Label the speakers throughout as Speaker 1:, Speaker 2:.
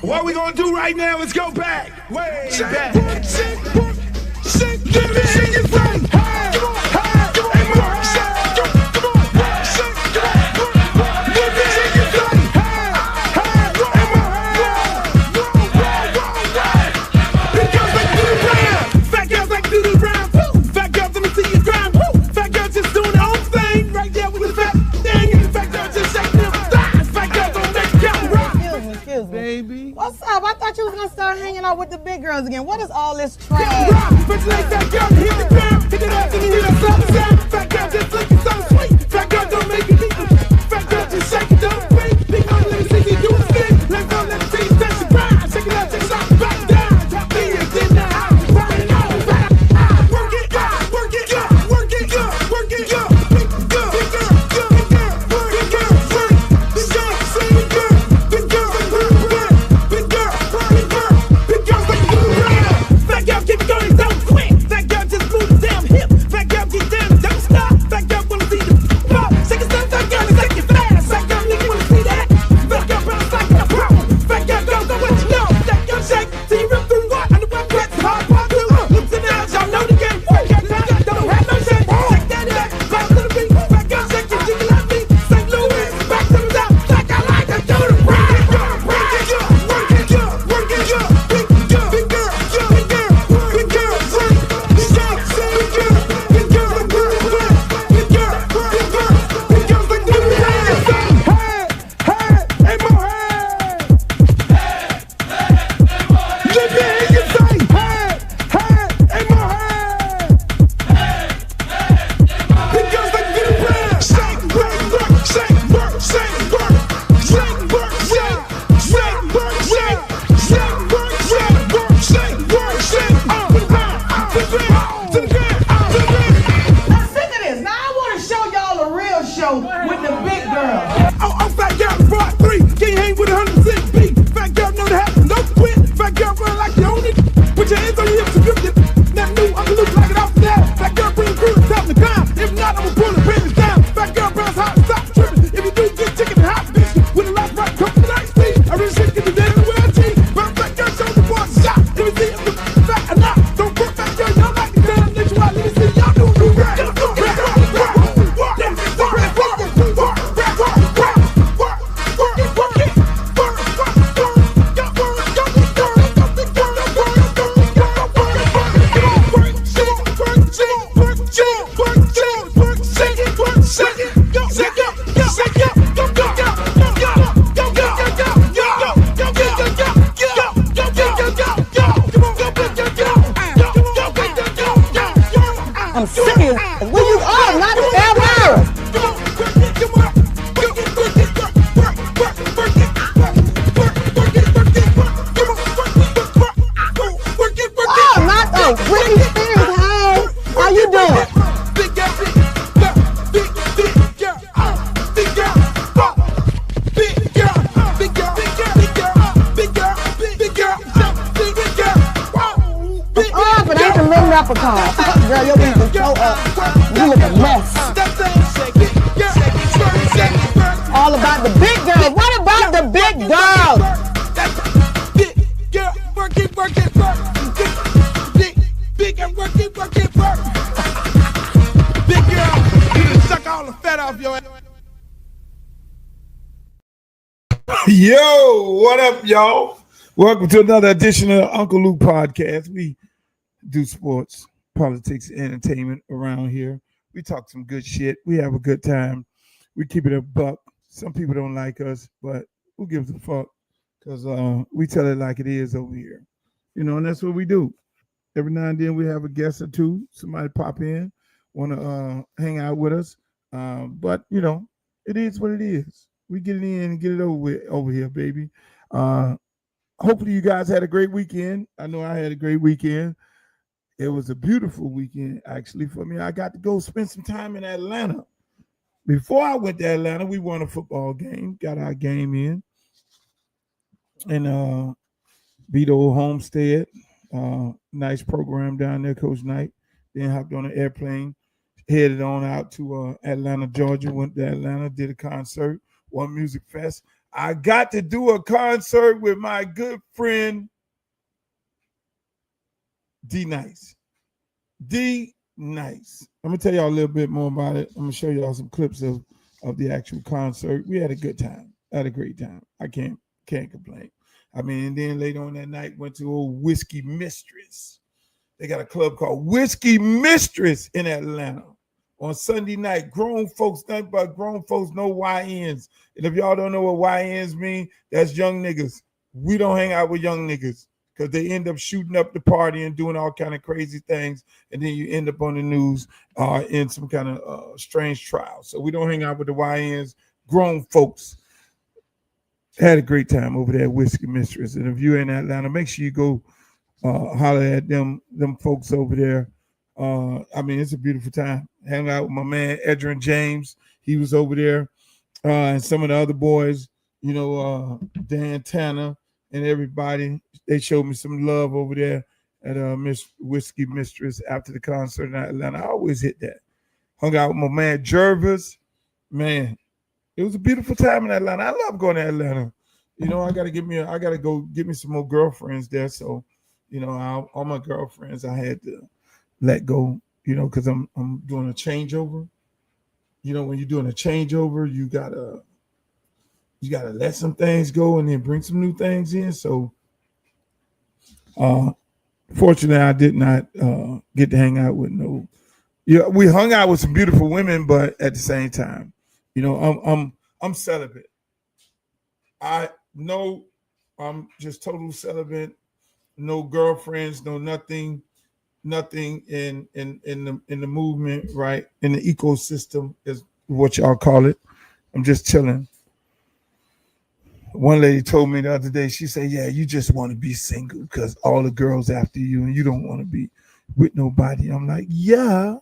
Speaker 1: What we gonna do right now is go back, way back. Shake, give me your friend.
Speaker 2: Baby.
Speaker 3: What's up? I thought you was gonna start hanging out with the big girls again. What is all this trash? I'm serious. Where you are, not ever. Oh, not the Britney Spears. Hey, how you doing? Oh, but I ain't the little leprechaun. Girl, your wings is so up. You look a mess. All about the big girls. What about the big girls?
Speaker 1: Big girl, work it, work it, work. Big and work it, work it, work. Big girl, you done suck all the fat off your ass.
Speaker 4: Yo, what up, y'all? Welcome to another edition of Uncle Luke Podcast. We do sports, politics, entertainment around here. We talk some good shit. We have a good time. We keep it a buck. Some people don't like us, but who gives a fuck? Because we tell it like it is over here. You know, and that's what we do. Every now and then we have a guest or two. Somebody pop in, want to hang out with us. But, you know, it is what it is. We get it in and get it over with over here, baby. Hopefully you guys had a great weekend. I know I had a great weekend. It was a beautiful weekend, actually, for me. I got to go spend some time in Atlanta. Before I went to Atlanta, we won a football game, got our game in, and beat old Homestead. Nice program down there, Coach Knight. Then hopped on an airplane, headed on out to Atlanta, Georgia. Went to Atlanta, did a concert, one music fest. I got to do a concert with my good friend D Nice. D Nice. I'm gonna tell y'all a little bit more about it. I'm gonna show y'all some clips of the actual concert. We had a good time. Had a great time. I can't complain. I mean, and then later on that night, went to old Whiskey Mistress. They got a club called Whiskey Mistress in Atlanta. On Sunday night, grown folks, nothing but grown folks, no YNs. And if y'all don't know what YNs mean, that's young niggas. We don't hang out with young niggas because they end up shooting up the party and doing all kind of crazy things. And then you end up on the news in some kind of strange trial. So we don't hang out with the YNs, grown folks. Had a great time over there at Whiskey Mistress. And if you're in Atlanta, make sure you go holler at them folks over there. I mean, it's a beautiful time. Hang out with my man Edrin James. He was over there, and some of the other boys, you know, Dan Tanner and everybody. They showed me some love over there at Miss Whiskey Mistress after the concert in Atlanta. I always hit that. Hung out with my man Jervis. Man, it was a beautiful time in Atlanta. I love going to Atlanta. You know, I gotta go get me some more girlfriends there. So, you know, all my girlfriends I had to let go, you know, because I'm doing a changeover. You know, when you're doing a changeover, you gotta let some things go and then bring some new things in. So fortunately I did not get to hang out with no. Yeah, we hung out with some beautiful women, but at the same time, you know, I'm celibate. I know I'm just total celibate, no girlfriends, no nothing in the movement, right? In the ecosystem is what y'all call it. I'm just chilling. One lady told me the other day, she said, yeah, you just want to be single because all the girls after you and you don't want to be with nobody. I'm like, yeah.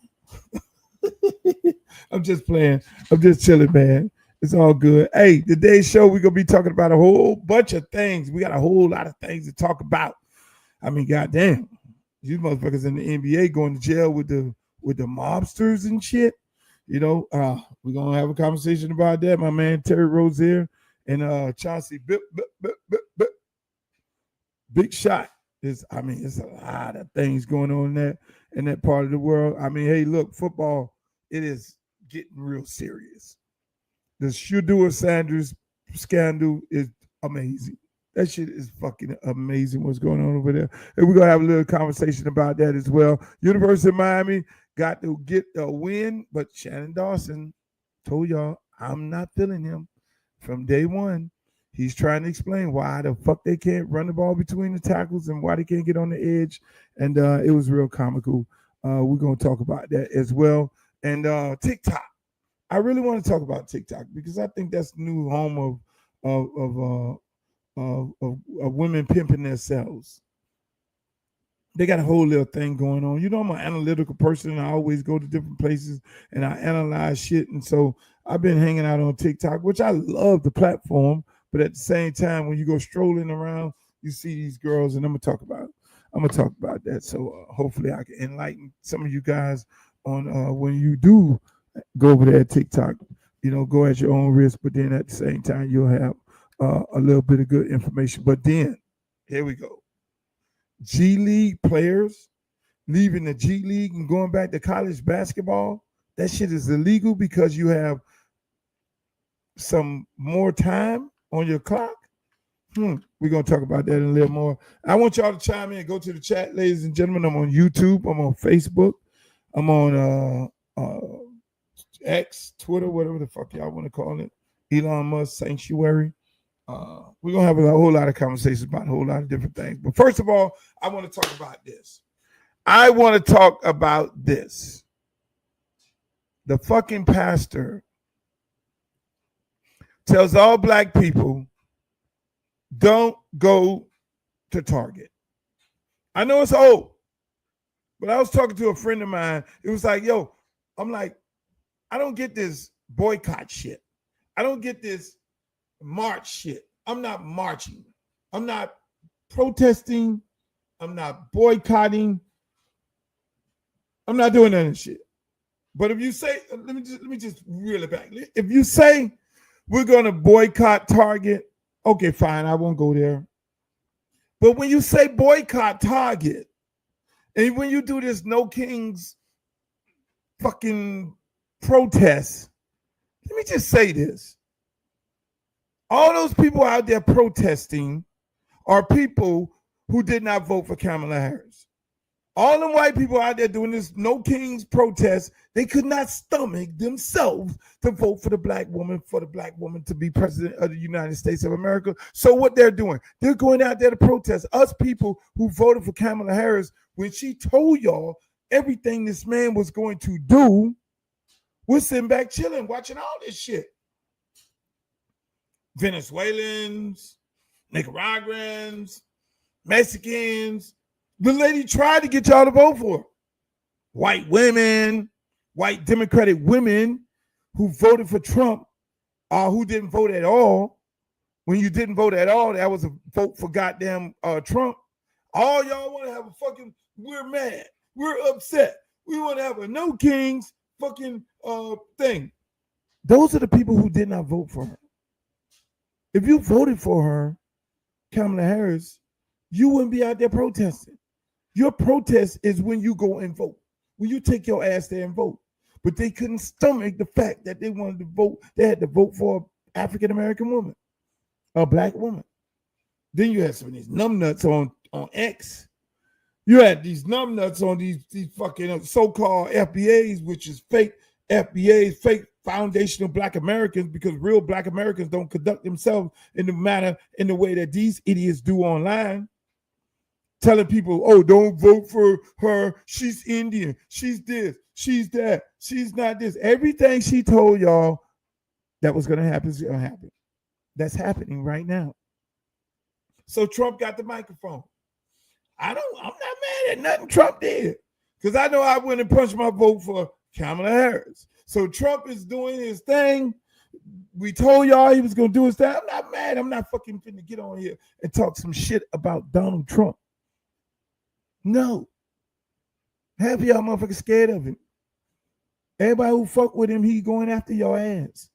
Speaker 4: I'm just playing. I'm just chilling, man. It's all good. Hey, today's show, we're going to be talking about a whole bunch of things. We got a whole lot of things to talk about. I mean, goddamn. These motherfuckers in the NBA going to jail with the mobsters and shit. You know, we're going to have a conversation about that. My man Terry Rozier and Chauncey Big Shot. It's a lot of things going on in that part of the world. I mean, hey, look, football, it is getting real serious. The Shedeur Sanders scandal is amazing. That shit is fucking amazing what's going on over there. And we're going to have a little conversation about that as well. University of Miami got to get a win, but Shannon Dawson told y'all, I'm not feeling him from day one. He's trying to explain why the fuck they can't run the ball between the tackles and why they can't get on the edge. And it was real comical. We're going to talk about that as well. And TikTok. I really want to talk about TikTok because I think that's the new home of women pimping themselves. They got a whole little thing going on. You know, I'm an analytical person. I always go to different places and I analyze shit. And so I've been hanging out on TikTok, which I love the platform. But at the same time, when you go strolling around, you see these girls, and I'm gonna talk about that. So hopefully I can enlighten some of you guys on when you do go over there at TikTok. You know, go at your own risk, but then at the same time you'll have a little bit of good information. But then here we go. G League players leaving the G League and going back to college basketball. That shit is illegal because you have some more time on your clock. We're going to talk about that in a little more. I want y'all to chime in. Go to the chat, ladies and gentlemen. I'm on YouTube. I'm on Facebook. I'm on X, Twitter, whatever the fuck y'all want to call it. Elon Musk Sanctuary. We're going to have a whole lot of conversations about a whole lot of different things. But first of all, I want to talk about this. The fucking pastor tells all black people, don't go to Target. I know it's old, but I was talking to a friend of mine. It was like, yo, I'm like, I don't get this boycott shit. I don't get this march shit. I'm not marching. I'm not protesting. I'm not boycotting. I'm not doing that shit. But if you say, let me just reel it back. If you say we're going to boycott Target. Okay, fine. I won't go there. But when you say boycott Target, and when you do this No Kings fucking protest, let me just say this. All those people out there protesting are people who did not vote for Kamala Harris. All them white people out there doing this No Kings protest, they could not stomach themselves to vote for the black woman to be president of the United States of America. So what they're doing, they're going out there to protest. Us people who voted for Kamala Harris, when she told y'all everything this man was going to do, we're sitting back chilling, watching all this shit. Venezuelans, Nicaraguans, Mexicans. The lady tried to get y'all to vote for her. White women, white Democratic women who voted for Trump or who didn't vote at all. When you didn't vote at all, that was a vote for goddamn Trump. All y'all want to have a fucking, we're mad. We're upset. We want to have a No Kings fucking thing. Those are the people who did not vote for her. If you voted for her, Kamala Harris, you wouldn't be out there protesting. Your protest is when you go and vote, when you take your ass there and vote. But they couldn't stomach the fact that they wanted to vote. They had to vote for an African-American woman, a black woman. Then you had some of these numbnuts on X. You had these numbnuts on these fucking so-called FBAs, which is fake FBAs, fake foundational black Americans, because real black Americans don't conduct themselves in the way that these idiots do online. Telling people, oh, don't vote for her. She's Indian. She's this. She's that. She's not this. Everything she told y'all that was going to happen is going to happen. That's happening right now. So Trump got the microphone. I'm not mad at nothing Trump did, because I know I went and punched my vote for Kamala Harris. So Trump is doing his thing. We told y'all he was going to do his thing. I'm not mad. I'm not fucking finna get on here and talk some shit about Donald Trump. No. Half of y'all motherfuckers scared of him. Everybody who fuck with him, he going after your ass.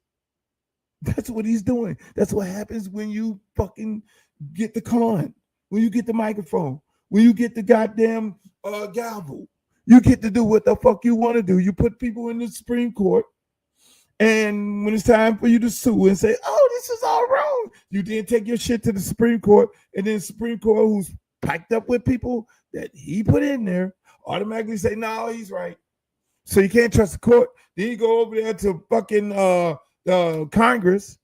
Speaker 4: That's what he's doing. That's what happens when you fucking get the con, when you get the microphone, when you get the goddamn gavel. You get to do what the fuck you want to do. You put people in the Supreme Court, and when it's time for you to sue and say, oh, this is all wrong, you didn't take your shit to the Supreme Court, and then the Supreme Court, who's packed up with people that he put in there, automatically say, no, he's right. So you can't trust the court. Then you go over there to fucking Congress.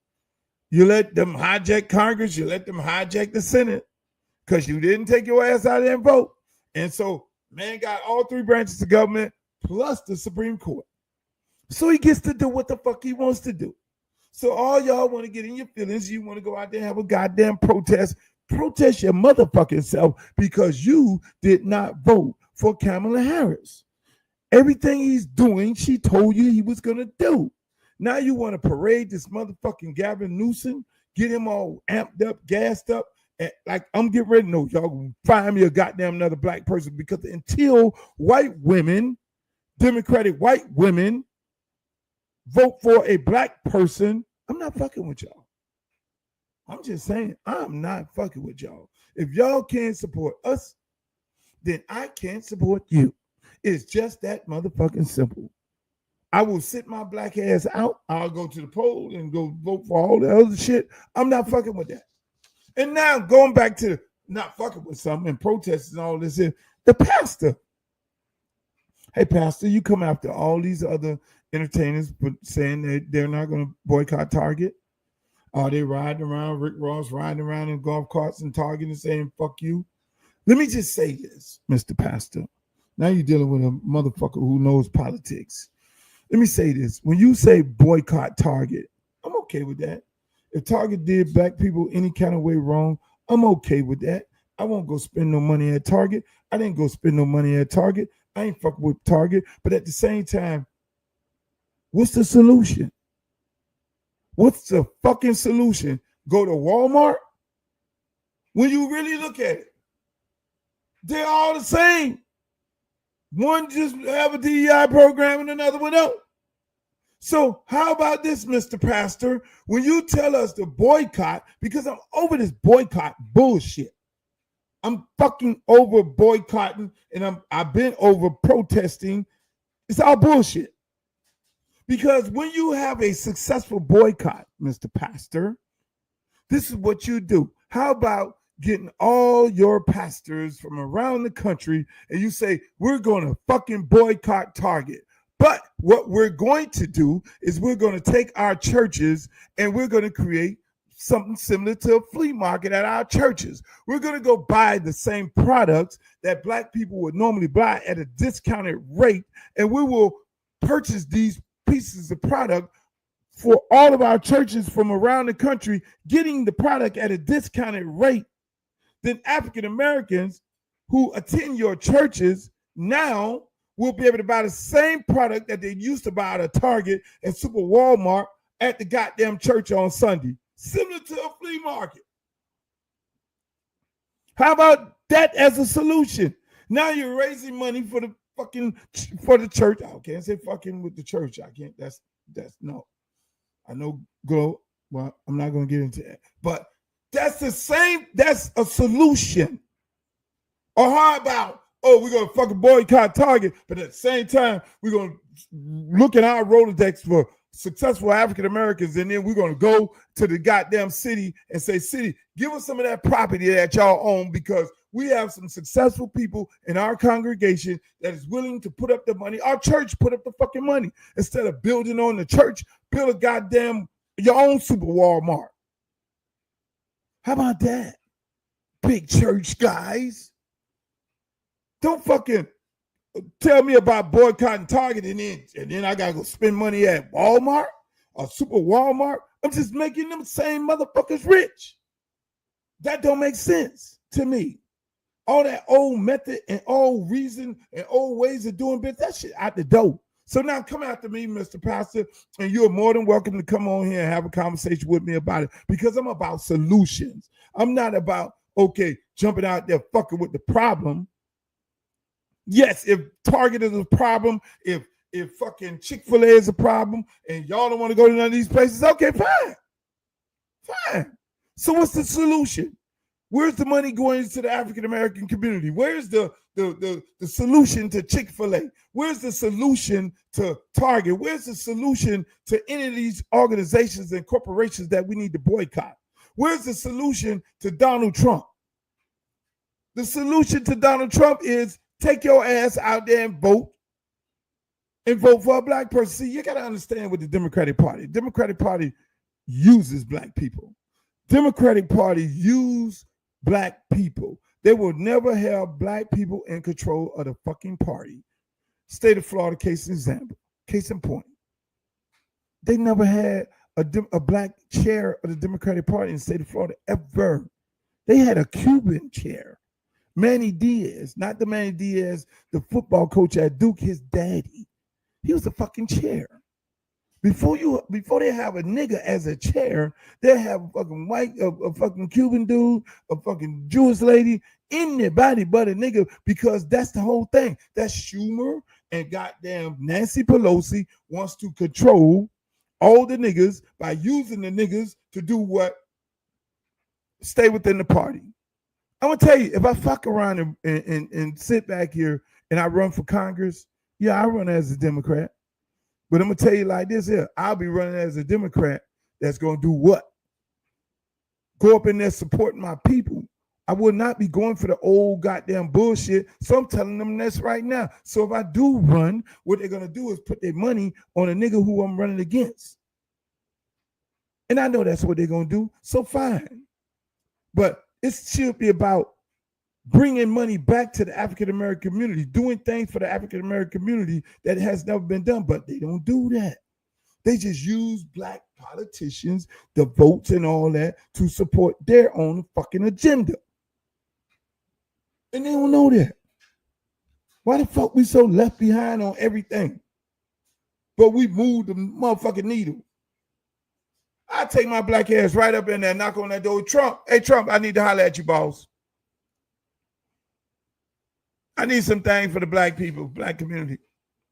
Speaker 4: You let them hijack Congress. You let them hijack the Senate because you didn't take your ass out there and vote. And so man got all three branches of government plus the Supreme Court. So he gets to do what the fuck he wants to do. So all y'all want to get in your feelings. You want to go out there and have a goddamn protest. Protest your motherfucking self because you did not vote for Kamala Harris. Everything he's doing, she told you he was going to do. Now you want to parade this motherfucking Gavin Newsom, get him all amped up, gassed up. And like, I'm getting ready to know, y'all find me a goddamn another black person, because until white women, Democratic white women, vote for a black person, I'm not fucking with y'all. I'm just saying, I'm not fucking with y'all. If y'all can't support us, then I can't support you. It's just that motherfucking simple. I will sit my black ass out. I'll go to the poll and go vote for all the other shit. I'm not fucking with that. And now going back to not fucking with something and protests and all this, the pastor. Hey, pastor, you come after all these other entertainers but saying that they're not going to boycott Target. Are they riding around, Rick Ross riding around in golf carts and Target and saying, fuck you? Let me just say this, Mr. Pastor. Now you're dealing with a motherfucker who knows politics. Let me say this. When you say boycott Target, I'm okay with that. If Target did black people any kind of way wrong, I'm okay with that. I won't go spend no money at Target. I didn't go spend no money at Target. I ain't fucking with Target. But at the same time, what's the solution? What's the fucking solution? Go to Walmart? When you really look at it, they're all the same. One just have a DEI program and another one don't. So how about this, Mr. Pastor? When you tell us to boycott, because I'm over this boycott bullshit. I'm fucking over boycotting, and I've been over protesting. It's all bullshit. Because when you have a successful boycott, Mr. Pastor, this is what you do. How about getting all your pastors from around the country and you say, we're going to fucking boycott Target. But what we're going to do is we're going to take our churches and we're going to create something similar to a flea market at our churches. We're going to go buy the same products that black people would normally buy at a discounted rate, and we will purchase these pieces of product for all of our churches from around the country, getting the product at a discounted rate. Then African Americans who attend your churches now will be able to buy the same product that they used to buy at a Target and Super Walmart at the goddamn church on Sunday. Similar to a flea market. How about that as a solution? Now you're raising money for the church. I can't say fucking with the church. I can't. That's no. I know Glow. Well, I'm not going to get into that. But that's the same. That's a solution. Or how about, we're going to fucking boycott Target, but at the same time, we're going to look at our Rolodex for successful African Americans, and then we're going to go to the goddamn city and say, city, give us some of that property that y'all own, because we have some successful people in our congregation that is willing to put up the money. Our church put up the fucking money. Instead of building on the church, build a goddamn your own Super Walmart. How about that? Big church guys. Don't fucking tell me about boycotting Target and then I gotta go spend money at Walmart or Super Walmart. I'm just making them same motherfuckers rich. That don't make sense to me. All that old method and old reason and old ways of doing business, that shit out the door. So now come after me, Mr. Pastor, and you're more than welcome to come on here and have a conversation with me about it, because I'm about solutions. I'm not about, jumping out there fucking with the problem. Yes, if Target is a problem, if fucking Chick-fil-A is a problem, and y'all don't want to go to none of these places, okay, fine. So what's the solution? Where's the money going into the African-American community? Where's the solution to Chick-fil-A? Where's the solution to Target? Where's the solution to any of these organizations and corporations that we need to boycott? Where's the solution to Donald Trump? The solution to Donald Trump is take your ass out there and vote for a black person. See, you got to understand with the Democratic Party. Democratic Party uses black people. Democratic Party use black people. They will never have black people in control of the fucking party. State of Florida, case in point. They never had a black chair of the Democratic Party in the state of Florida ever. They had a Cuban chair. Manny Diaz, not the Manny Diaz, the football coach at Duke, his daddy. He was a fucking chair. Before they have a nigga as a chair, they have a fucking white, a fucking Cuban dude, a fucking Jewish lady, anybody but a nigga, because that's the whole thing. That's Schumer and goddamn Nancy Pelosi wants to control all the niggas by using the niggas to do what? Stay within the party. I'm gonna tell you, if I fuck around and sit back here and I run for Congress, yeah, I run as a Democrat. But I'm gonna tell you like this here, I'll be running as a Democrat that's gonna do what? Go up in there supporting my people. I will not be going for the old goddamn bullshit. So I'm telling them this right now. So if I do run, what they're gonna do is put their money on a nigga who I'm running against. And I know that's what they're gonna do. So fine. But it should be about bringing money back to the African-American community, doing things for the African-American community that has never been done, but they don't do that. They just use black politicians, the votes and all that to support their own fucking agenda. And they don't know that. Why the fuck we so left behind on everything? But we moved the motherfucking needle. I take my black ass right up in there, knock on that door. Trump, hey, Trump, I need to holler at you, boss. I need some things for the black people, black community,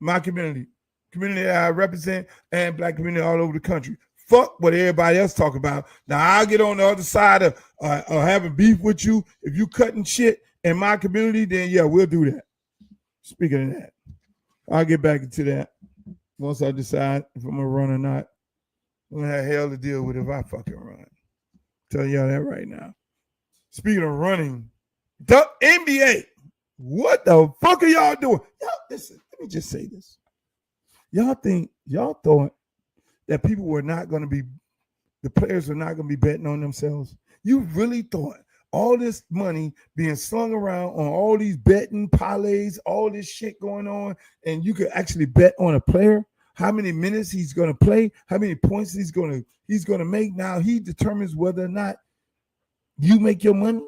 Speaker 4: my community. community that I represent and black community all over the country. Fuck what everybody else talk about. Now I'll get on the other side of having beef with you. If you cutting shit in my community, then yeah, we'll do that. Speaking of that, I'll get back into that once I decide if I'm gonna run or not. I'm gonna have hell to deal with if I fucking run. Tell y'all that right now. Speaking of running, the NBA, what the fuck are y'all doing? Y'all, listen, let me just say this. Y'all thought that people were not going to be, the players were not going to be betting on themselves? You really thought all this money being slung around on all these betting parlays, all this shit going on, and you could actually bet on a player? How many minutes he's going to play, how many points he's going to make. Now he determines whether or not you make your money.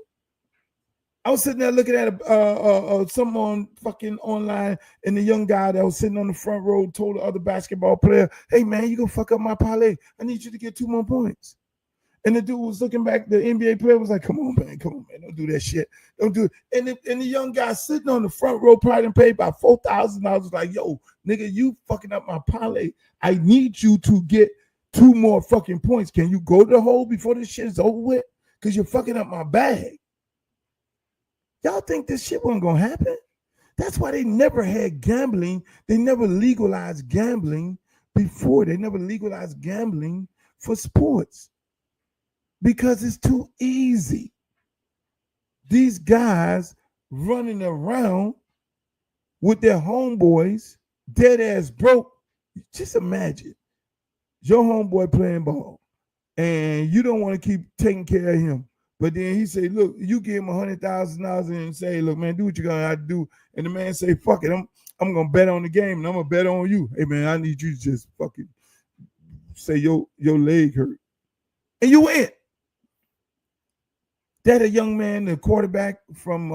Speaker 4: I was sitting there looking at someone fucking online, and the young guy that was sitting on the front row told the other basketball player, "Hey man, you gonna fuck up my parlay? I need you to get 2 more points." And the dude was looking back. The NBA player was like, "Come on, man, don't do that shit. Don't do it." And the young guy sitting on the front row, probably done paid about $4,000. Was like, "Yo, nigga, you fucking up my parlay. I need you to get 2 more fucking points. Can you go to the hole before this shit is over with? Because you're fucking up my bag." Y'all think this shit wasn't gonna happen? That's why they never had gambling. They never legalized gambling before. They never legalized gambling for sports because it's too easy. These guys running around with their homeboys, dead ass broke. Just imagine your homeboy playing ball and you don't want to keep taking care of him. But then he say, "Look, you give him $100,000 and say, look, man, do what you're gonna have to do." And the man say, "Fuck it, I'm gonna bet on the game and I'm gonna bet on you. Hey man, I need you to just fucking say your leg hurt." And you win. That a young man, the quarterback from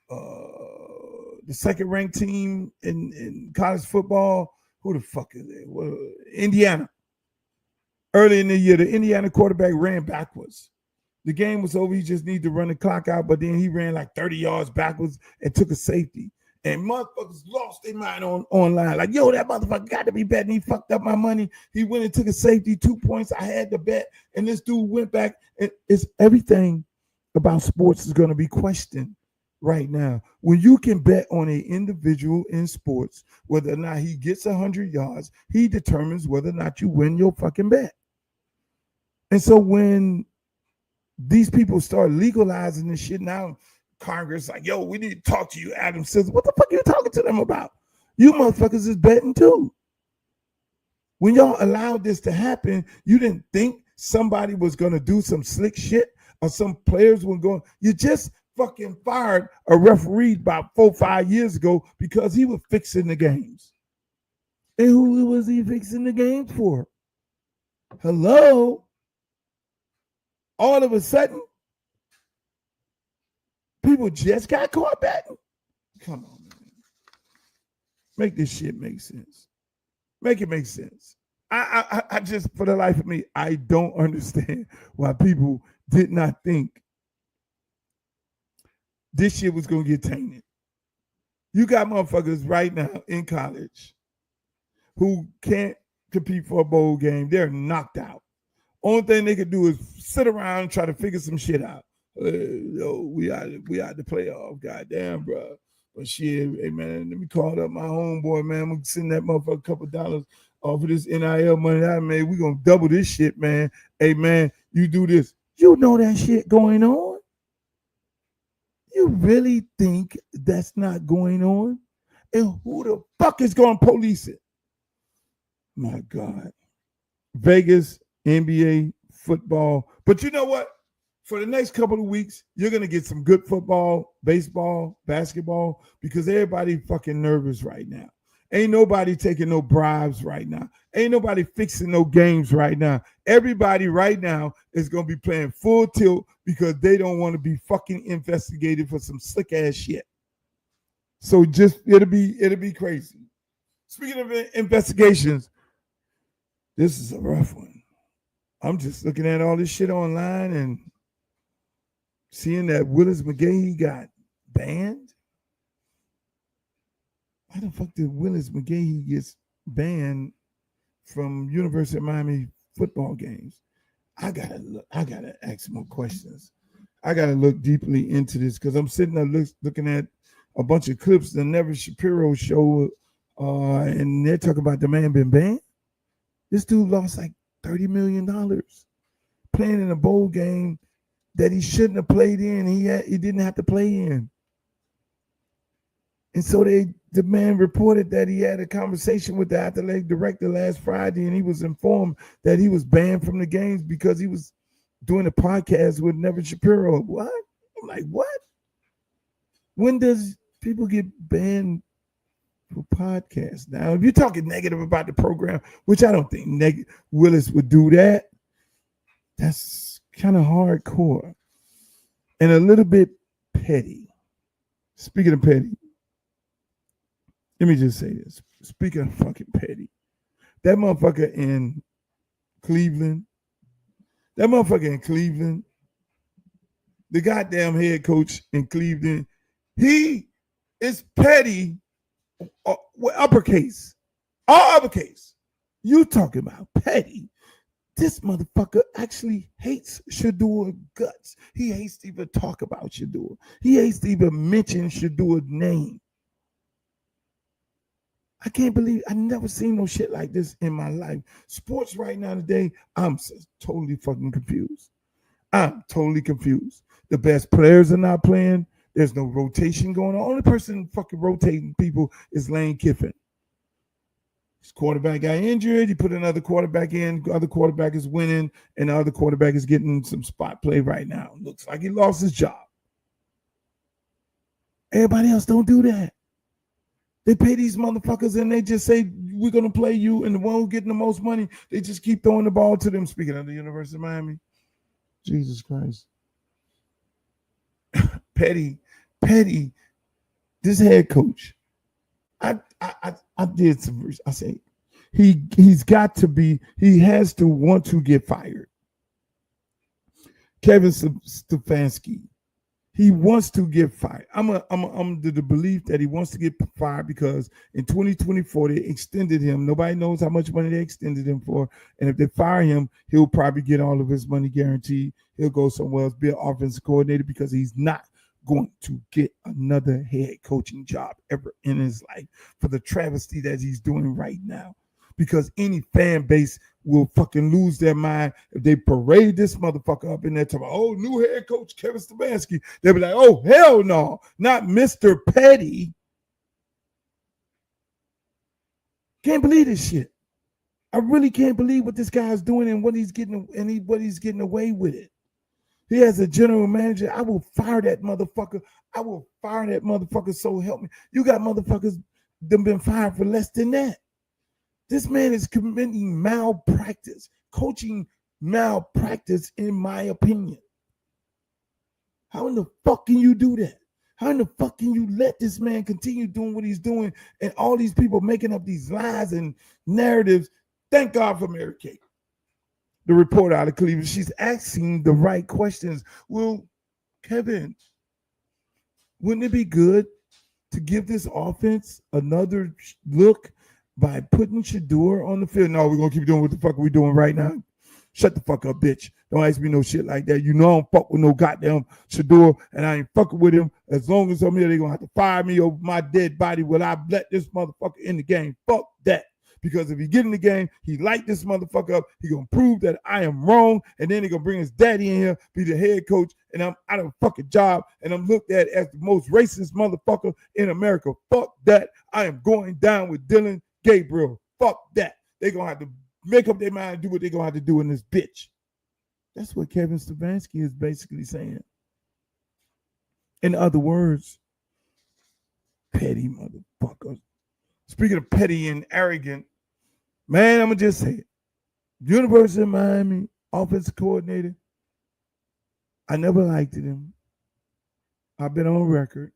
Speaker 4: the second ranked team in college football. Who the fuck is it? Well, Indiana. Early in the year, the Indiana quarterback ran backwards. The game was over. He just needed to run the clock out, but then he ran like 30 yards backwards and took a safety. And motherfuckers lost their mind online. Like, yo, that motherfucker got to be betting. He fucked up my money. He went and took a safety, 2 points. I had to bet. And this dude went back. And it's everything about sports is going to be questioned right now. When you can bet on an individual in sports, whether or not he gets 100 yards, he determines whether or not you win your fucking bet. And so when these people start legalizing this shit now, Congress like, yo, we need to talk to you, Adam Silver. What the fuck are you talking to them about? You motherfuckers is betting too. When y'all allowed this to happen, you didn't think somebody was going to do some slick shit or some players were going. You just fucking fired a referee about 4 or 5 years ago because he was fixing the games. And who was he fixing the games for? Hello? All of a sudden, people just got caught betting. Come on, man. Make this shit make sense. Make it make sense. I just, for the life of me, I don't understand why people did not think this shit was going to get tainted. You got motherfuckers right now in college who can't compete for a bowl game. They're knocked out. Only thing they could do is sit around and try to figure some shit out. Yo, we out the playoff, goddamn, bro. But shit, hey man, let me call up my homeboy, man. I'm gonna send that motherfucker a couple dollars off of this NIL money I made. We gonna double this shit, man. Hey man, you do this. You know that shit going on? You really think that's not going on? And who the fuck is gonna police it? My God. Vegas, NBA, football. But you know what? For the next couple of weeks, you're going to get some good football, baseball, basketball, because everybody fucking nervous right now. Ain't nobody taking no bribes right now. Ain't nobody fixing no games right now. Everybody right now is going to be playing full tilt because they don't want to be fucking investigated for some slick ass shit. So just, it'll be crazy. Speaking of investigations, this is a rough one. I'm just looking at all this shit online and seeing that Willis McGahee got banned. Why the fuck did Willis McGahee get banned from University of Miami football games. I gotta ask more questions. I gotta look deeply into this because I'm sitting there looking at a bunch of clips the Never Shapiro show, and they're talking about the man been banned. This dude lost like $30 million playing in a bowl game that he shouldn't have played in. He didn't have to play in. And so the man reported that he had a conversation with the athletic director last Friday, and he was informed that he was banned from the games because he was doing a podcast with Never Shapiro. What? I'm like, what? When does people get banned for podcasts? Now, if you're talking negative about the program, which I don't think Willis would do that, that's kind of hardcore and a little bit petty. Speaking of petty, let me just say this. Speaking of fucking petty, that motherfucker in Cleveland, the goddamn head coach in Cleveland, he is petty, uppercase, all uppercase. You talking about petty. This motherfucker actually hates Shedeur guts. He hates to even talk about Shedeur. He hates to even mention Shedeur's name. I can't believe I never seen no shit like this in my life. Sports right now today, I'm totally fucking confused. I'm totally confused. The best players are not playing. There's no rotation going on. Only person fucking rotating people is Lane Kiffin. His quarterback got injured. He put another quarterback in. The other quarterback is winning, and the other quarterback is getting some spot play right now. Looks like he lost his job. Everybody else don't do that. They pay these motherfuckers and they just say, we're going to play you, and the one who's getting the most money, they just keep throwing the ball to them. Speaking of the University of Miami, Jesus Christ. Petty, this head coach, I did some, I say, he has to want to get fired. Kevin Stefanski. He wants to get fired. I'm the belief that he wants to get fired because in 2024 they extended him. Nobody knows how much money they extended him for. And if they fire him, he'll probably get all of his money guaranteed. He'll go somewhere else, be an offensive coordinator, because he's not going to get another head coaching job ever in his life for the travesty that he's doing right now. Because any fan base will fucking lose their mind if they parade this motherfucker up in there talking about, oh, new head coach Kevin Stefanski. They'll be like, oh, hell no, not Mr. Petty. Can't believe this shit. I really can't believe what this guy's doing and what he's getting away with it. He has a general manager. I will fire that motherfucker. So help me. You got motherfuckers that been fired for less than that. This man is committing malpractice, coaching malpractice, in my opinion. How in the fuck can you do that? How in the fuck can you let this man continue doing what he's doing and all these people making up these lies and narratives? Thank God for Mary Kate, the reporter out of Cleveland. She's asking the right questions. Well, Kevin, wouldn't it be good to give this offense another look by putting Shedeur on the field? No, we're going to keep doing what the fuck we're doing right now. Shut the fuck up, bitch. Don't ask me no shit like that. You know I don't fuck with no goddamn Shedeur, and I ain't fucking with him. As long as I'm here, they're going to have to fire me over my dead body. Will I let this motherfucker in the game? Fuck that. Because if he get in the game, he light this motherfucker up. He going to prove that I am wrong, and then he going to bring his daddy in here, be the head coach, and I'm out of a fucking job, and I'm looked at as the most racist motherfucker in America. Fuck that. I am going down with Dylan Gabriel. Fuck that. They're going to have to make up their mind and do what they're going to have to do in this bitch. That's what Kevin Stefanski is basically saying. In other words, petty motherfuckers. Speaking of petty and arrogant, man, I'm going to just say it. University of Miami offensive coordinator, I never liked him. I've been on record.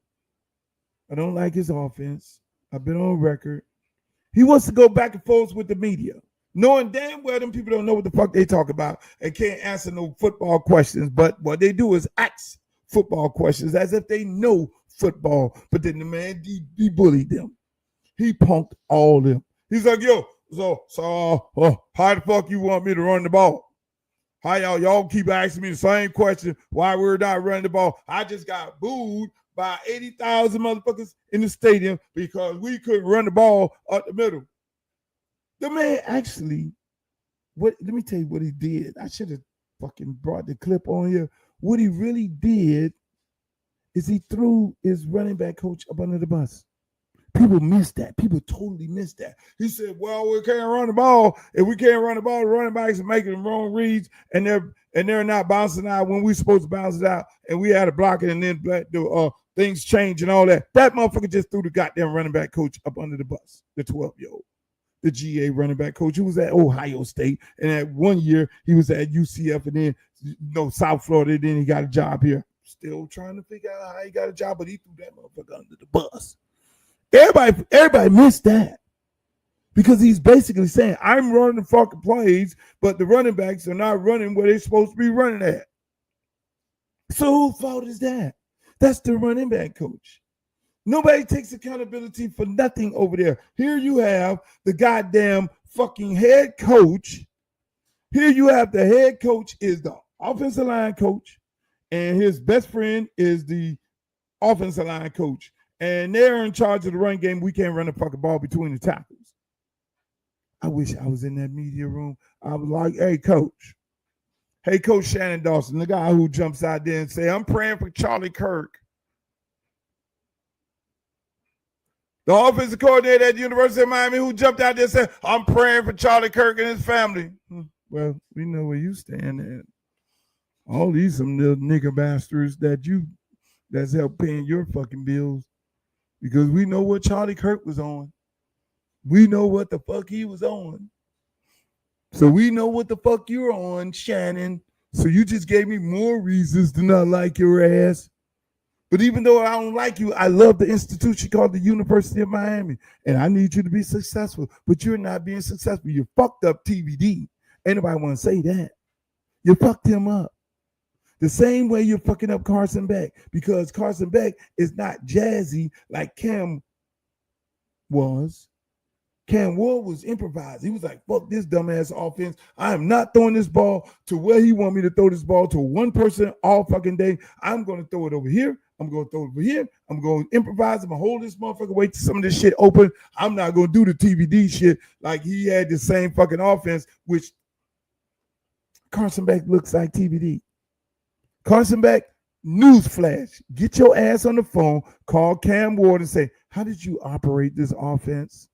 Speaker 4: I don't like his offense. I've been on record. He wants to go back and forth with the media, knowing damn well them people don't know what the fuck they talk about and can't answer no football questions. But what they do is ask football questions as if they know football. But then the man, he bullied them. He punked all them. He's like, yo, so how the fuck you want me to run the ball? How y'all keep asking me the same question why we're not running the ball. I just got booed by 80,000 motherfuckers in the stadium because we couldn't run the ball up the middle. The man actually, let me tell you what he did. I should have fucking brought the clip on here. What he really did is he threw his running back coach up under the bus. People missed that. People totally missed that. He said, well, we can't run the ball. If we can't run the ball, the running backs are making the wrong reads, and they're not bouncing out when we're supposed to bounce it out, and we had to block it, and then things change and all that. That motherfucker just threw the goddamn running back coach up under the bus, the 12-year-old. The GA running back coach who was at Ohio State. And at 1 year, he was at UCF and then South Florida. Then he got a job here. Still trying to figure out how he got a job, but he threw that motherfucker under the bus. Everybody missed that. Because he's basically saying, I'm running the fucking plays, but the running backs are not running where they're supposed to be running at. So whose fault is that? That's the running back coach. Nobody takes accountability for nothing over there. Here you have the goddamn fucking head coach. Here you have the head coach is the offensive line coach, and his best friend is the offensive line coach. And they're in charge of the run game. We can't run the fucking ball between the tackles. I wish I was in that media room. I was like, hey, coach. Hey, Coach Shannon Dawson, the guy who jumps out there and say, I'm praying for Charlie Kirk. The offensive coordinator at the University of Miami who jumped out there and said, I'm praying for Charlie Kirk and his family. Well, we know where you stand at. All these some little nigger bastards that's helped paying your fucking bills. Because we know what Charlie Kirk was on. We know what the fuck he was on. So we know what the fuck you're on, Shannon. So you just gave me more reasons to not like your ass. But even though I don't like you, I love the institution called the University of Miami. And I need you to be successful. But you're not being successful. You fucked up TVD. Anybody want to say that? You fucked him up. The same way you're fucking up Carson Beck. Because Carson Beck is not jazzy like Cam was. Cam Ward was improvised. He was like, fuck this dumbass offense. I am not throwing this ball to where he want me to throw this ball to one person all fucking day. I'm going to throw it over here. I'm going to throw it over here. I'm going to improvise. I'm going to hold this motherfucker, wait till some of this shit open. I'm not going to do the TVD shit like he had the same fucking offense, which Carson Beck looks like TVD. Carson Beck, newsflash. Get your ass on the phone, call Cam Ward and say, how did you operate this offense?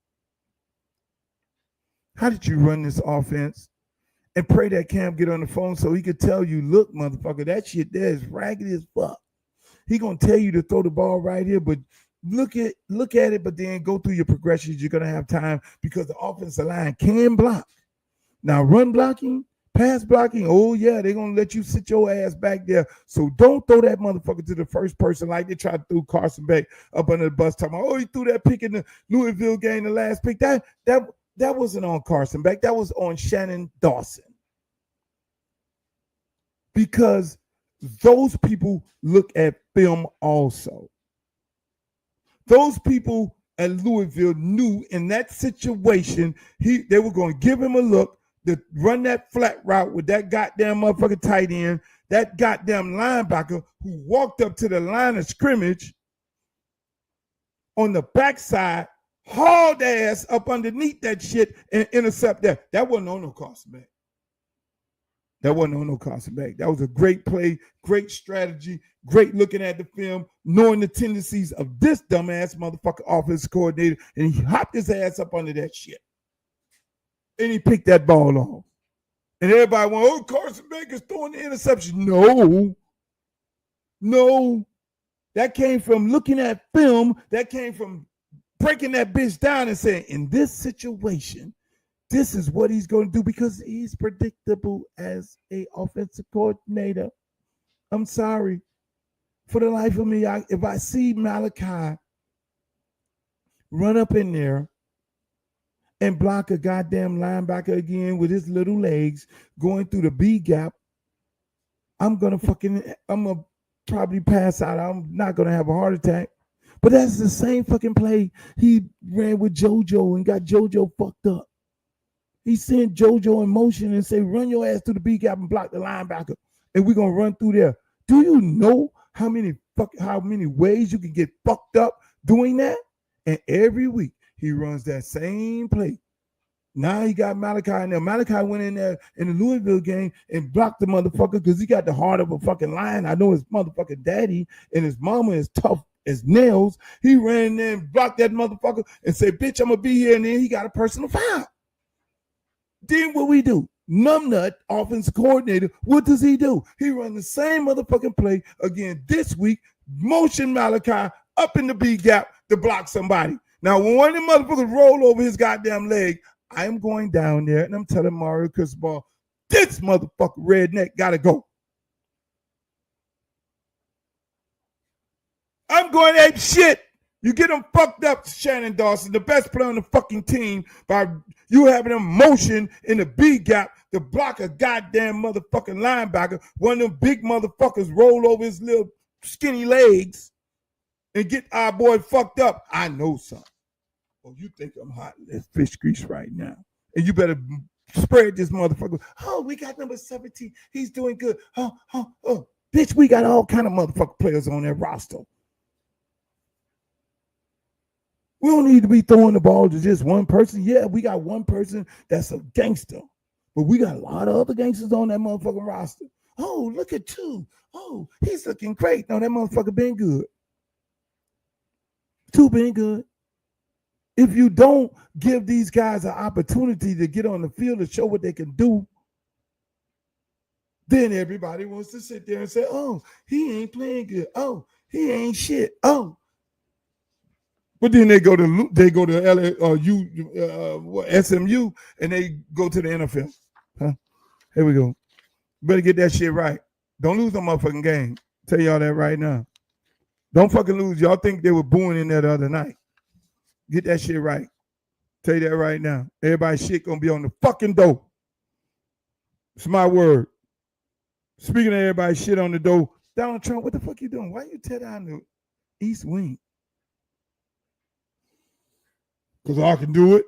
Speaker 4: How did you run this offense? And pray that Cam get on the phone so he could tell you, look, motherfucker, that shit there is raggedy as fuck. He gonna tell you to throw the ball right here, but look at it, but then go through your progressions. You're gonna have time because the offensive line can block. Now, run blocking, pass blocking, oh yeah, they're gonna let you sit your ass back there. So don't throw that motherfucker to the first person like they tried to throw Carson Beck up under the bus. Talking about, oh, he threw that pick in the Louisville game, the last pick. That wasn't on Carson Beck. That was on Shannon Dawson. Because those people look at film also. Those people at Louisville knew in that situation, they were going to give him a look to run that flat route with that goddamn motherfucking tight end, that goddamn linebacker who walked up to the line of scrimmage on the backside, hauled ass up underneath that shit and intercept that. That wasn't on no Carson Beck. That wasn't on no Carson Beck. That was a great play, great strategy, great looking at the film, knowing the tendencies of this dumbass motherfucker offensive coordinator, and he hopped his ass up under that shit. And he picked that ball off. And everybody went, oh, Carson Beck is throwing the interception. No. That came from looking at film. That came from breaking that bitch down and saying, in this situation, this is what he's going to do because he's predictable as a offensive coordinator. I'm sorry. For the life of me, if I see Malachi run up in there and block a goddamn linebacker again with his little legs going through the B gap, I'm going to probably pass out. I'm not going to have a heart attack. But that's the same fucking play he ran with JoJo and got JoJo fucked up. He sent JoJo in motion and say, run your ass through the B gap and block the linebacker. And we're going to run through there. Do you know how many ways you can get fucked up doing that? And every week he runs that same play. Now he got Malachi in there. Malachi went in there in the Louisville game and blocked the motherfucker because he got the heart of a fucking lion. I know his motherfucking daddy and his mama is tough as nails. He ran in there and blocked that motherfucker and said, bitch, I'm going to be here. And then he got a personal foul. Then what we do? Numbnut, offensive coordinator, what does he do? He runs the same motherfucking play again this week, motion Malachi up in the B gap to block somebody. Now, when one of them motherfuckers roll over his goddamn leg, I am going down there and I'm telling Mario Cristobal, this motherfucker redneck gotta go. I'm going ape shit. You get them fucked up, Shannon Dawson, the best player on the fucking team, by you having them motion in the B gap to block a goddamn motherfucking linebacker. One of them big motherfuckers roll over his little skinny legs and get our boy fucked up. I know something. Oh, you think I'm hot as fish grease right now. And you better spread this motherfucker. Oh, we got number 17. He's doing good. Oh. Bitch, we got all kind of motherfucking players on that roster. We don't need to be throwing the ball to just one person. Yeah, we got one person that's a gangster. But we got a lot of other gangsters on that motherfucking roster. Oh, look at two. Oh, he's looking great. No, that motherfucker been good. Two been good. If you don't give these guys an opportunity to get on the field and show what they can do, then everybody wants to sit there and say, oh, he ain't playing good. Oh, he ain't shit. Oh. But then they go to LA or SMU and they go to the NFL. Huh? Here we go. Better get that shit right. Don't lose no motherfucking game. Tell y'all that right now. Don't fucking lose. Y'all think they were booing in there the other night. Get that shit right. Tell you that right now. Everybody's shit gonna be on the fucking door. It's my word. Speaking of everybody's shit on the door, Donald Trump, what the fuck you doing? Why you tear down the East Wing? Because I can do it.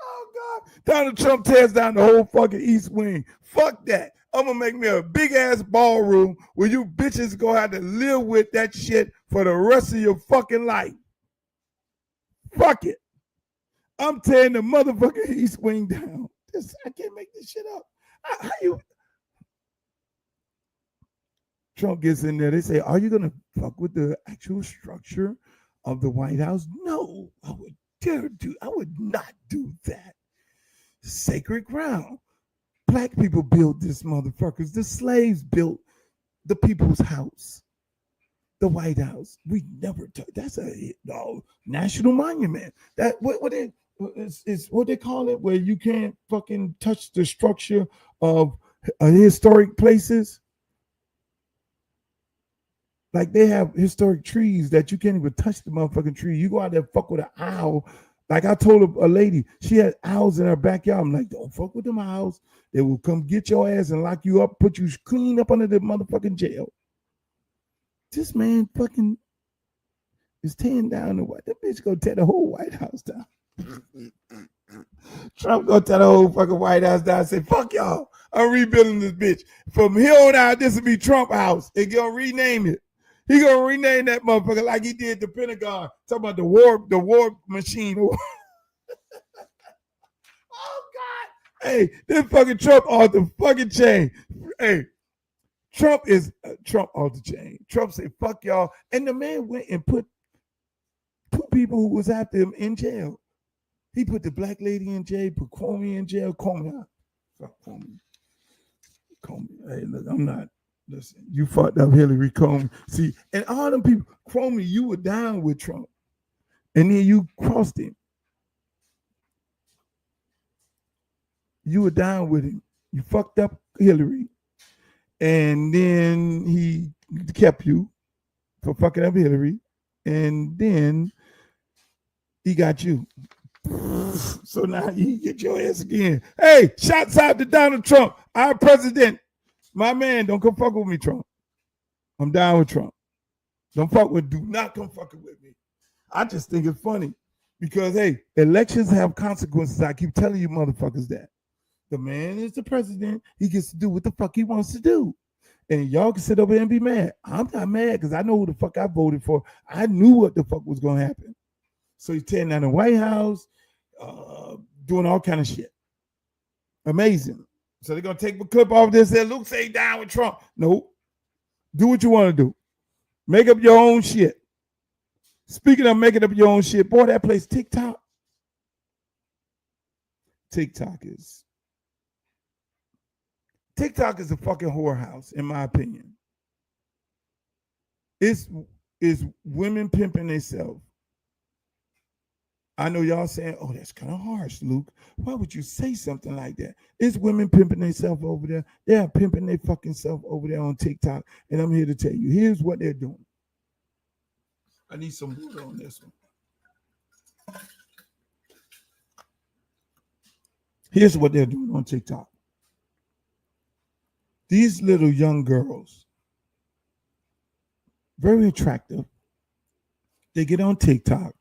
Speaker 4: Oh, God. Donald Trump tears down the whole fucking East Wing. Fuck that. I'm going to make me a big-ass ballroom where you bitches going to have to live with that shit for the rest of your fucking life. Fuck it. I'm tearing the motherfucking East Wing down. I can't make this shit up. How you... Trump gets in there. They say, are you going to fuck with the actual structure of the White House? No, I would not do that. Sacred ground. Black people built this motherfuckers. The slaves built the people's house, the White House. We never took. That's a national monument. That what they call it, where you can't fucking touch the structure of historic places. Like they have historic trees that you can't even touch the motherfucking tree. You go out there fuck with an owl. Like I told a lady, she had owls in her backyard. I'm like, don't fuck with them owls. They will come get your ass and lock you up, put you clean up under the motherfucking jail. This man fucking is tearing down the White. That bitch gonna tear the whole White House down. Trump gonna tear the whole fucking White House down and say, fuck y'all. I'm rebuilding this bitch. From here on out, this will be Trump House. They're gonna rename it. He gonna rename that motherfucker like he did the Pentagon. Talking about the war machine. Oh God! Hey, this fucking Trump off the fucking chain. Hey, Trump is Trump off the chain. Trump said, "Fuck y'all," and the man went and put two people who was after him in jail. He put the black lady in jail, put Comey in jail. Comey out. Fuck Comey. Comey. Hey, look, I'm not. Listen, you fucked up Hillary Comey. See, and all them people, Comey, you were down with Trump. And then you crossed him. You were down with him. You fucked up Hillary. And then he kept you for fucking up Hillary. And then he got you. So now you get your ass again. Hey, shots out to Donald Trump, our president. My man, don't come fuck with me, Trump. I'm down with Trump. Do not come fucking with me. I just think it's funny because, hey, elections have consequences. I keep telling you motherfuckers that. The man is the president. He gets to do what the fuck he wants to do. And y'all can sit over there and be mad. I'm not mad because I know who the fuck I voted for. I knew what the fuck was going to happen. So he's tearing down the White House, doing all kind of shit. Amazing. So they're going to take a clip off this and say, Luke say down with Trump. Nope. Do what you want to do. Make up your own shit. Speaking of making up your own shit, boy, that place TikTok. TikTok is a fucking whorehouse, in my opinion. It's women pimping themselves. I know y'all saying, oh, that's kind of harsh, Luke. Why would you say something like that? It's women pimping themselves over there. They are pimping their fucking self over there on TikTok. And I'm here to tell you, here's what they're doing. I need some water on this one. Here's what they're doing on TikTok. These little young girls, very attractive, they get on TikTok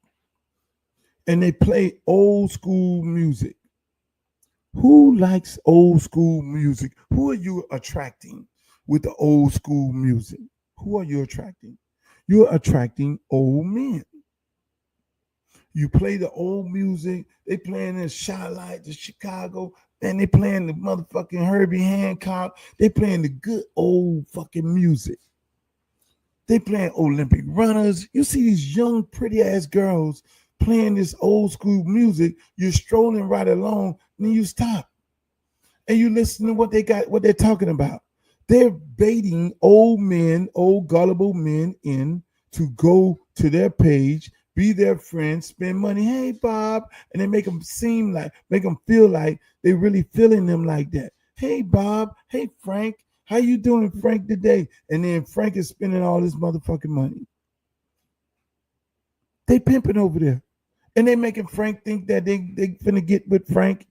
Speaker 4: and they play old school music. Who likes old school music? Who are you attracting with the old school music? Who are you attracting? You're attracting old men. You play the old music. They playing in Charlotte, the Chicago, and they playing the motherfucking Herbie Hancock. They playing the good old fucking music. They playing Olympic runners. You see these young, pretty ass girls playing this old school music. You're strolling right along, and then you stop. And you listen to what they got, what they're talking about. They're baiting old men, old gullible men in to go to their page, be their friend, spend money. Hey, Bob. And they make them feel like they really feeling them like that. Hey, Bob. Hey, Frank. How you doing, Frank, today? And then Frank is spending all this motherfucking money. They pimping over there. And they making Frank think that they finna get with Frank.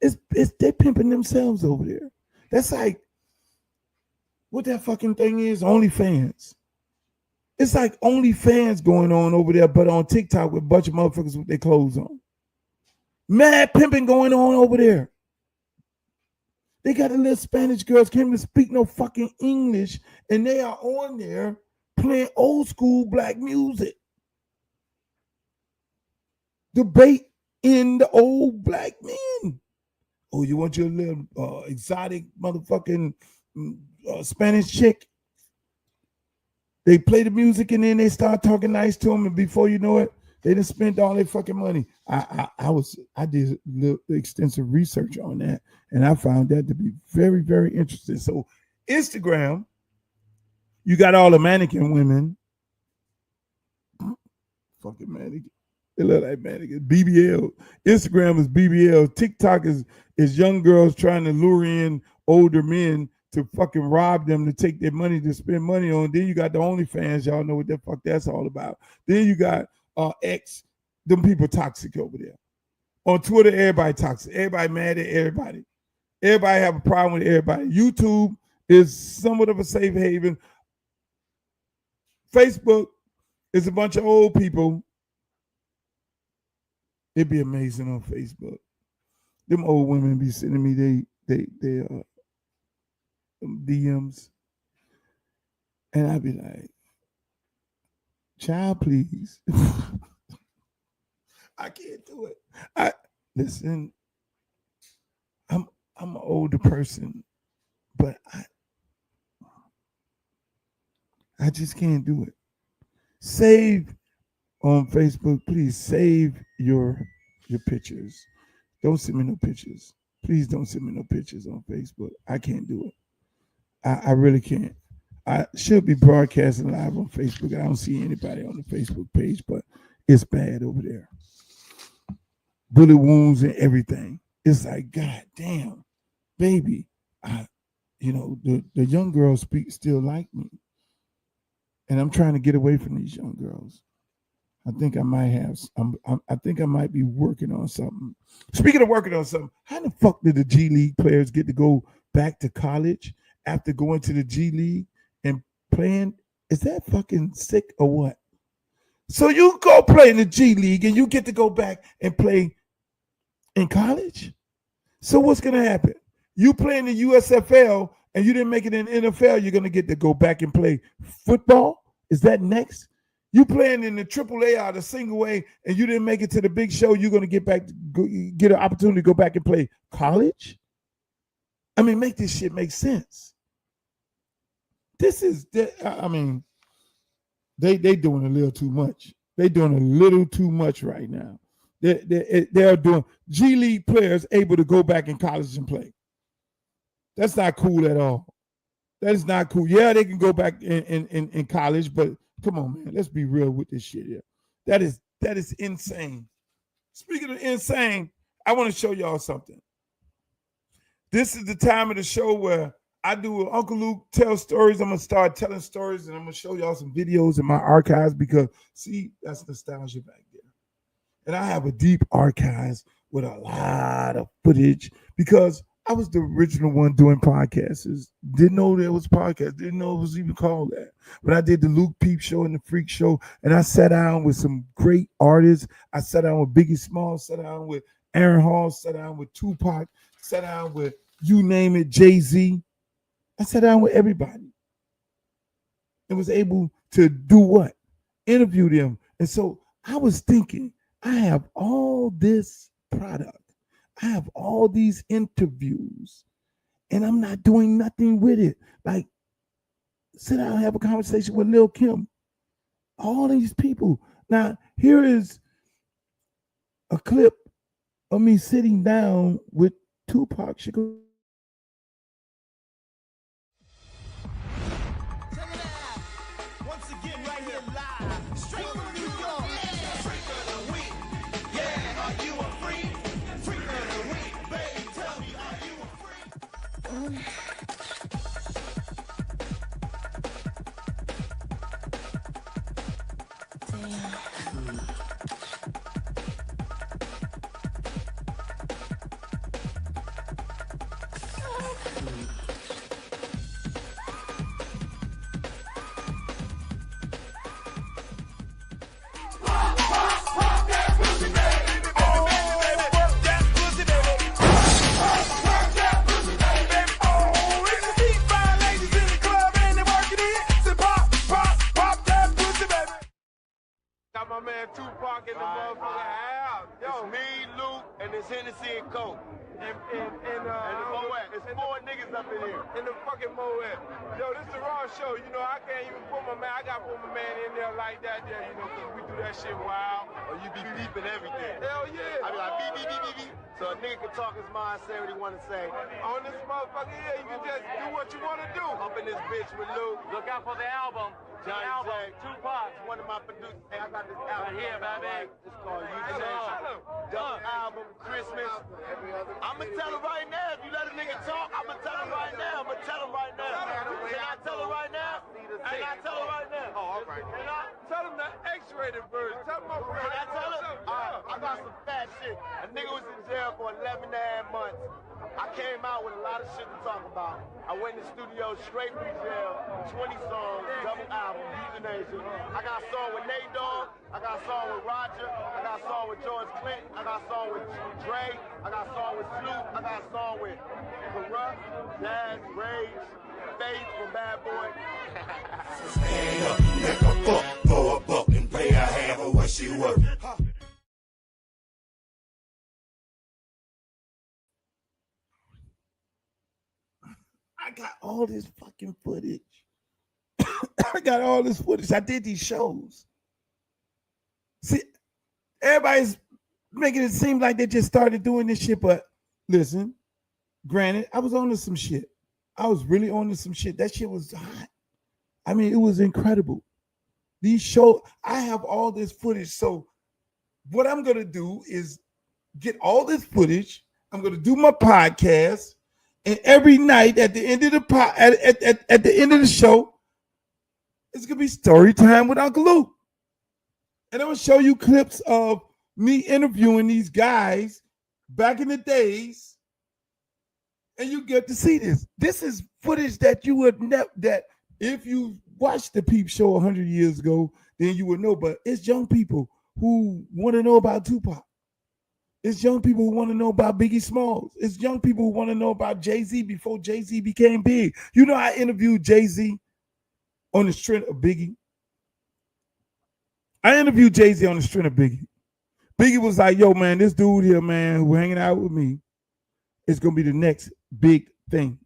Speaker 4: They pimping themselves over there. That's like what that fucking thing is, OnlyFans. It's like OnlyFans going on over there, but on TikTok with a bunch of motherfuckers with their clothes on. Mad pimping going on over there. They got the little Spanish girls can't even speak no fucking English, and they are on there playing old school black music. Debate in the old black men. Oh, you want your little exotic motherfucking Spanish chick? They play the music and then they start talking nice to them, and before you know it, they done spent all their fucking money. I did a little extensive research on that, and I found that to be very, very interesting. So Instagram, you got all the mannequin women. Fucking mannequin. They look like mannequins. BBL. Instagram is BBL. TikTok is young girls trying to lure in older men to fucking rob them to take their money to spend money on. Then you got the OnlyFans. Y'all know what the fuck that's all about. Then you got X. Them people toxic over there. On Twitter, everybody toxic. Everybody mad at everybody. Everybody have a problem with everybody. YouTube is somewhat of a safe haven. Facebook is a bunch of old people. It'd be amazing on Facebook. Them old women be sending me they DMs, and I'd be like, "Child, please." I can't do it. Listen. I'm an older person, but I just can't do it. Save on Facebook, please save your pictures. Don't send me no pictures. Please don't send me no pictures on Facebook. I can't do it. I really can't. I should be broadcasting live on Facebook. I don't see anybody on the Facebook page, but it's bad over there. Bullet wounds and everything. It's like, God damn, baby. The young girls still like me. And I'm trying to get away from these young girls. I think I might have. I think I might be working on something. Speaking of working on something, how the fuck did the G League players get to go back to college after going to the G League and playing Is that fucking sick or what? So you go play in the G League and you get to go back and play in college? So what's going to happen? You play in the USFL and you didn't make it in the NFL, you're going to get to go back and play football? Is that next? You playing in the AAA or the single A and you didn't make it to the big show, you're going to get an opportunity to go back and play college? I mean, make this shit make sense. I mean, they doing a little too much. They doing a little too much right now. They're doing G League players able to go back in college and play. That's not cool at all. That is not cool. Yeah, they can go back in college, but come on, man. Let's be real with this shit here. That is insane. Speaking of insane, I want to show y'all something. This is the time of the show where I do Uncle Luke tell stories. I'm going to start telling stories, and I'm going to show y'all some videos in my archives because, see, that's nostalgia back there. And I have a deep archives with a lot of footage because I was the original one doing podcasts. Didn't know there was podcasts. Didn't know it was even called that. But I did the Luke Peep Show and the Freak Show, and I sat down with some great artists. I sat down with Biggie Smalls, sat down with Aaron Hall, sat down with Tupac, sat down with you name it, Jay-Z. I sat down with everybody and was able to do what? Interview them. And so I was thinking, I have all this product. I have all these interviews and I'm not doing nothing with it. Like, sit down and have a conversation with Lil' Kim. All these people. Now, here is a clip of me sitting down with Tupac Shakur.
Speaker 1: Tupac in the motherfucking house. Yo, it's me, Luke, and it's Hennessy and Coke. And the Moet. It's 4 niggas up in here. In the fucking Moet. Yo, this is the Raw show. You know, I can't even put my man. I gotta put my man in there like that there, you know, because we do that shit wild. Or you be beeping everything. Hell yeah. I be like, beep, beep, beep, beep, beep. So a nigga can talk his mind, say what he want to say. On this motherfucker here, you can just do what you want to do. Up in this bitch with Luke. Look out for the album. Johnny J. Tupac. One of my producers. Hey, I got this album right here, baby. It's called You Change. Double album, Christmas. I'm going to tell him right now. If you let a nigga talk, I'm going to tell him right now. I'm going to tell him right now. Can I tell him right now? Can I tell him right now? Oh, all right. Can I tell him the X-rated version? Tell him my friend. Can I tell him? All right. I got some fat shit. A nigga was in jail for 11 and a half months. I came out with a lot of shit to talk about. I went in the studio straight from jail, 20 songs, double album, Euthanasia. I got a song with Nate Dogg, I got a song with Roger, I got a song with George Clinton, I got a song with Dre, I got a song with Snoop, I got a song with Corrupt, Jazz, Rage, Faith from Bad Boy.
Speaker 5: Stand up, make a fuck for a buck and pay her half of what she worth.
Speaker 4: I got all this fucking footage. I got all this footage. I did these shows. See, everybody's making it seem like they just started doing this shit, but listen, granted, I was on to some shit. I was really on to some shit. That shit was hot. I mean, it was incredible. These shows, I have all this footage. So what I'm going to do is get all this footage. I'm going to do my podcast. And every night at the end of the at the end of the show, it's gonna be story time with Uncle Luke. And I'm gonna show you clips of me interviewing these guys back in the days. And you get to see this. This is footage that you would never, that if you watched the Peep Show 100 years ago, then you would know. But it's young people who want to know about Tupac. It's young people who want to know about Biggie Smalls. It's young people who want to know about Jay-Z before Jay-Z became big. You know, I interviewed Jay-Z on the strength of Biggie. I interviewed Jay-Z on the strength of Biggie. Biggie was like, yo, man, this dude here, man, who hanging out with me is going to be the next big thing.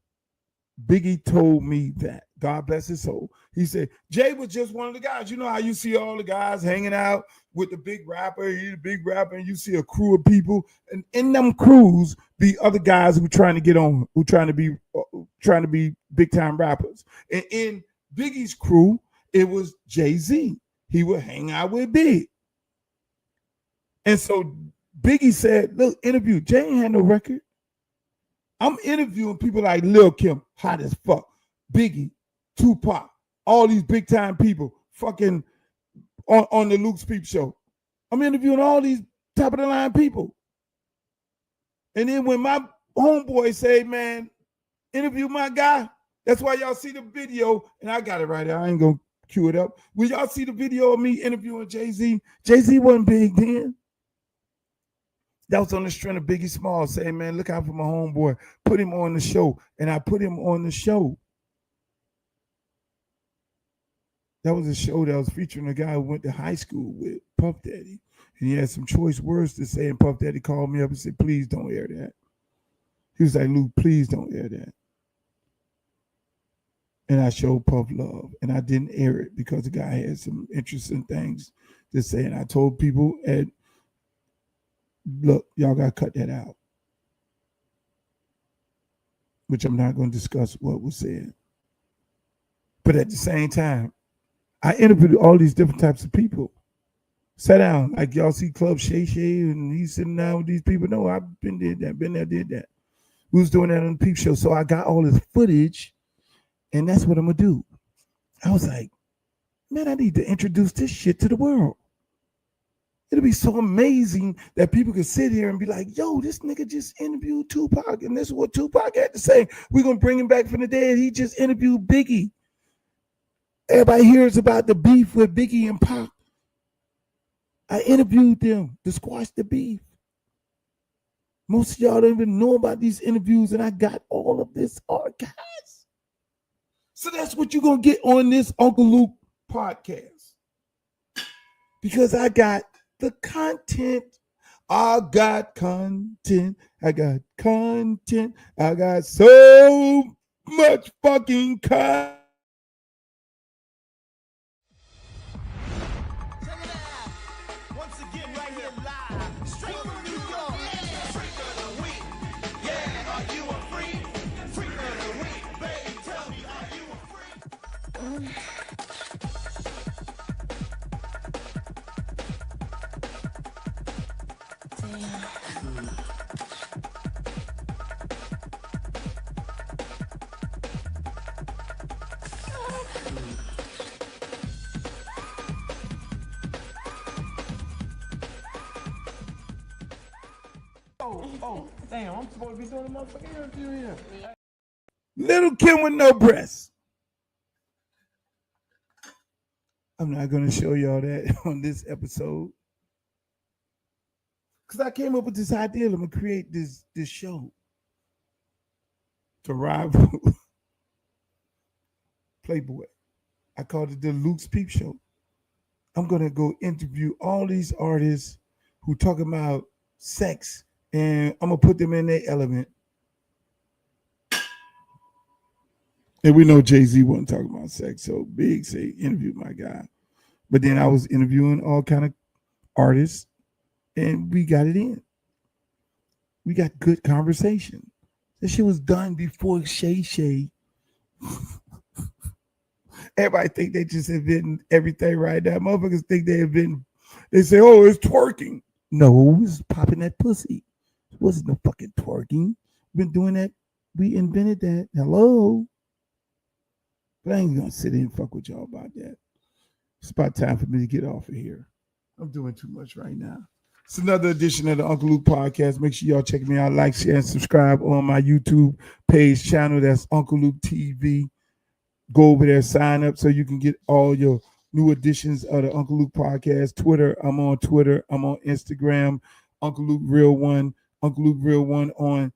Speaker 4: Biggie told me that. God bless his soul. He said, Jay was just one of the guys. You know how you see all the guys hanging out with the big rapper, he's the big rapper, and you see a crew of people, and in them crews be other guys who trying to get on, who trying to be big time rappers. And in Biggie's crew, it was Jay-Z. He would hang out with Big. And so Biggie said, look, interview, Jay ain't had no record. I'm interviewing people like Lil Kim, hot as fuck, Biggie, Tupac, all these big time people, fucking on the Luke's Peep Show. I'm interviewing all these top of the line people. And then when my homeboy say, man, interview my guy, that's why y'all see the video, and I got it right there. I ain't gonna cue it up. When y'all see the video of me interviewing Jay-Z, Jay-Z wasn't big then. That was on the strength of Biggie Smalls saying, man, look out for my homeboy. Put him on the show. And I put him on the show. That was a show that was featuring a guy who went to high school with Puff Daddy. And he had some choice words to say. And Puff Daddy called me up and said, please don't air that. He was like, Luke, please don't air that. And I showed Puff love. And I didn't air it because the guy had some interesting things to say. And I told people look, y'all got to cut that out. Which I'm not going to discuss what was said. But at the same time, I interviewed all these different types of people. Sat down, like y'all see Club Shay Shay, and he's sitting down with these people. No, I've been there, did that. We was doing that on the Peep Show. So I got all this footage, and that's what I'm going to do. I was like, man, I need to introduce this shit to the world. It'll be so amazing that people can sit here and be like, yo, this nigga just interviewed Tupac, and this is what Tupac had to say. We're going to bring him back from the dead. He just interviewed Biggie. Everybody hears about the beef with Biggie and Pac. I interviewed them to squash the beef. Most of y'all don't even know about these interviews, and I got all of this archives. So that's what you're going to get on this Uncle Luke podcast. Because I got the content. I got content. I got content. I got so much fucking content. Oh, damn, I'm supposed to be doing a motherfucking interview here. Little Kim with no breasts. I'm not going to show y'all that on this episode. Because I came up with this idea. I'm going to create this show to rival Playboy. I called it the Luke's Peep Show. I'm going to go interview all these artists who talk about sex, and I'm going to put them in their element. And we know Jay-Z wasn't talking about sex, so Big say, interview my guy. But then I was interviewing all kind of artists, and we got it in. We got good conversation. That shit was done before Shay Shay. Everybody think they just inventing everything right now. Motherfuckers think they say, oh, it's twerking. No, it's popping that pussy. It wasn't no fucking twerking. We've been doing that. We invented that. Hello. But I ain't gonna sit here and fuck with y'all about that. It's about time for me to get off of here. I'm doing too much right now. It's another edition of the Uncle Luke podcast. Make sure y'all check me out, like, share, and subscribe on my YouTube page channel. That's Uncle Luke TV. Go over there, sign up so you can get all your new editions of the Uncle Luke podcast. Twitter, I'm on Twitter. I'm on Instagram. Uncle Luke Real One. Uncle Luke Real One on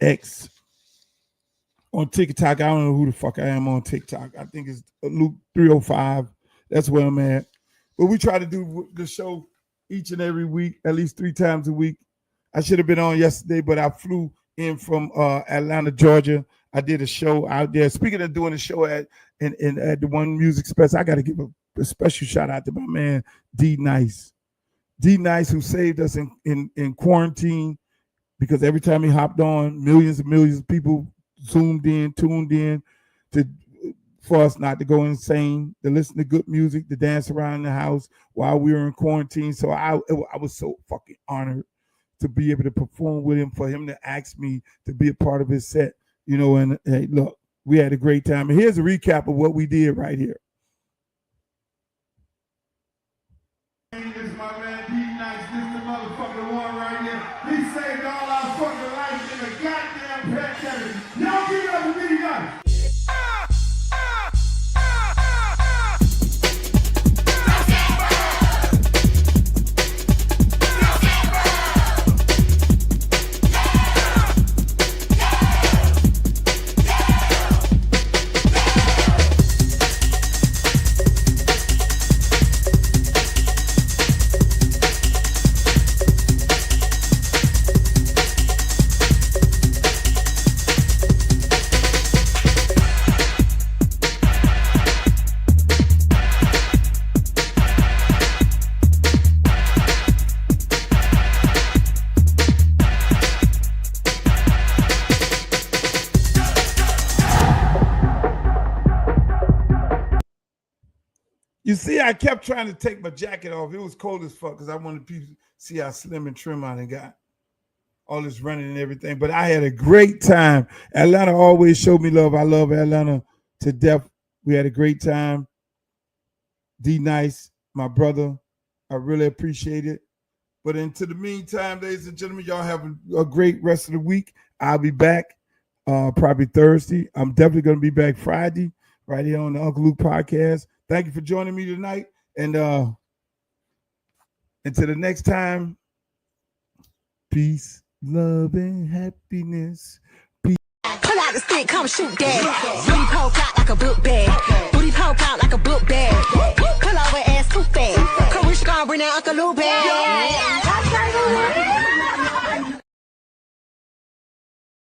Speaker 4: X. On TikTok, I don't know who the fuck I am on TikTok. I think it's Luke 305. That's where I'm at. But we try to do the show each and every week, at least 3 times a week. I should have been on yesterday, but I flew in from Atlanta, Georgia. I did a show out there. Speaking of doing a show at the One Music Fest, I got to give a special shout out to my man D Nice. D Nice, who saved us in quarantine, because every time he hopped on, millions and millions of people zoomed in, tuned in for us not to go insane, to listen to good music, to dance around the house while we were in quarantine. So I was so fucking honored to be able to perform with him, for him to ask me to be a part of his set, you know. And hey, look, we had a great time. And here's a recap of what we did right here. This is my man D Nice. This is the motherfucking one right here. He saved all our fucking lives in a goddamn pandemic. Y'all give it up for D Nice. You see, I kept trying to take my jacket off. It was cold as fuck because I wanted people to see how slim and trim I got. All this running and everything. But I had a great time. Atlanta always showed me love. I love Atlanta to death. We had a great time. D Nice, my brother, I really appreciate it. But into the meantime, ladies and gentlemen, y'all have a great rest of the week. I'll be back probably Thursday. I'm definitely going to be back Friday right here on the Uncle Luke podcast. Thank you for joining me tonight. And until the next time, peace, love, and happiness. Peace.
Speaker 6: Pull out the stick, come shoot that. Booty poke out like a book bag. Booty poke out like a book bag. Pull over ass too fast. Carisha gonna bring that Uncle Luke back.